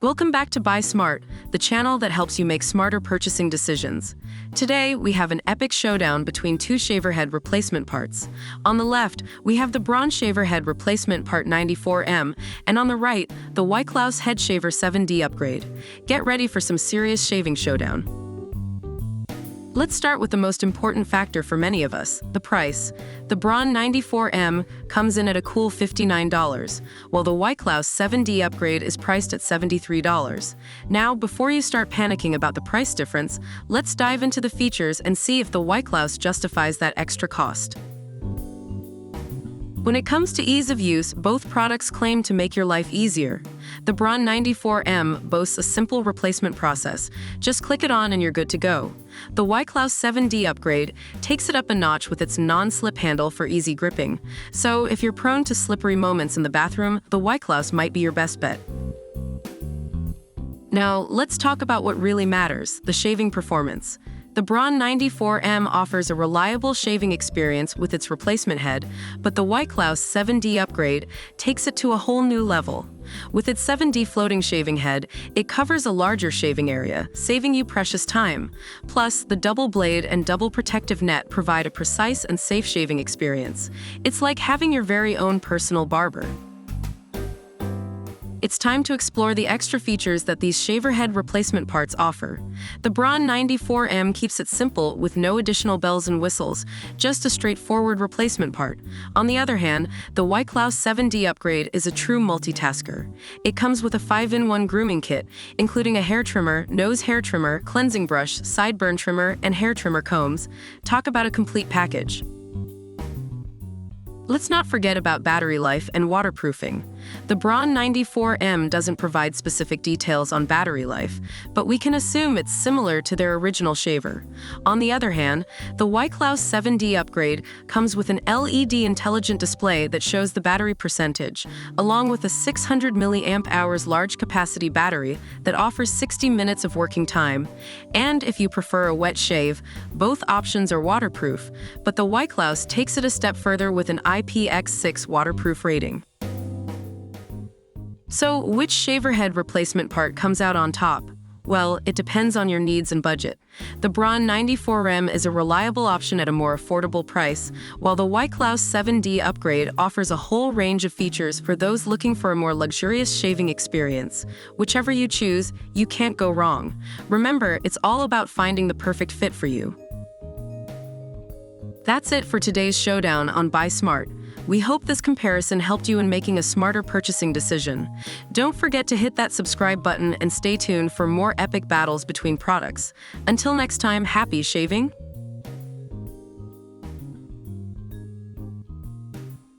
Welcome back to Buy Smart, the channel that helps you make smarter purchasing decisions. Today, we have an epic showdown between two shaver head replacement parts. On the left, we have the Braun Shaver Head Replacement Part 94M, and on the right, the Wyklaus Head Shaver 7D upgrade. Get ready for some serious shaving showdown. Let's start with the most important factor for many of us, the price. The Braun 94M comes in at a cool $59, while the Wyklaus 7D upgrade is priced at $73. Now, before you start panicking about the price difference, let's dive into the features and see if the Wyklaus justifies that extra cost. When it comes to ease of use, both products claim to make your life easier. The Braun 94M boasts a simple replacement process. Just click it on and you're good to go. The Wyklaus 7D upgrade takes it up a notch with its non-slip handle for easy gripping. So if you're prone to slippery moments in the bathroom, the Wyklaus might be your best bet. Now, let's talk about what really matters, the shaving performance. The Braun 94M offers a reliable shaving experience with its replacement head, but the Wyklaus 7D upgrade takes it to a whole new level. With its 7D floating shaving head, it covers a larger shaving area, saving you precious time. Plus, the double blade and double protective net provide a precise and safe shaving experience. It's like having your very own personal barber. It's time to explore the extra features that these shaver head replacement parts offer. The Braun 94M keeps it simple with no additional bells and whistles, just a straightforward replacement part. On the other hand, the Wyklaus 7D upgrade is a true multitasker. It comes with a 5-in-1 grooming kit, including a hair trimmer, nose hair trimmer, cleansing brush, sideburn trimmer, and hair trimmer combs. Talk about a complete package. Let's not forget about battery life and waterproofing. The Braun 94M doesn't provide specific details on battery life, but we can assume it's similar to their original shaver. On the other hand, the Wyklaus 7D upgrade comes with an LED intelligent display that shows the battery percentage, along with a 600 mAh large capacity battery that offers 60 minutes of working time. And if you prefer a wet shave, both options are waterproof, but the Wyklaus takes it a step further with an IPX6 waterproof rating. So, which shaver head replacement part comes out on top? Well, it depends on your needs and budget. The Braun 94M is a reliable option at a more affordable price, while the Wyklaus 7D upgrade offers a whole range of features for those looking for a more luxurious shaving experience. Whichever you choose, you can't go wrong. Remember, it's all about finding the perfect fit for you. That's it for today's showdown on Buy Smart. We hope this comparison helped you in making a smarter purchasing decision. Don't forget to hit that subscribe button and stay tuned for more epic battles between products. Until next time, happy shaving!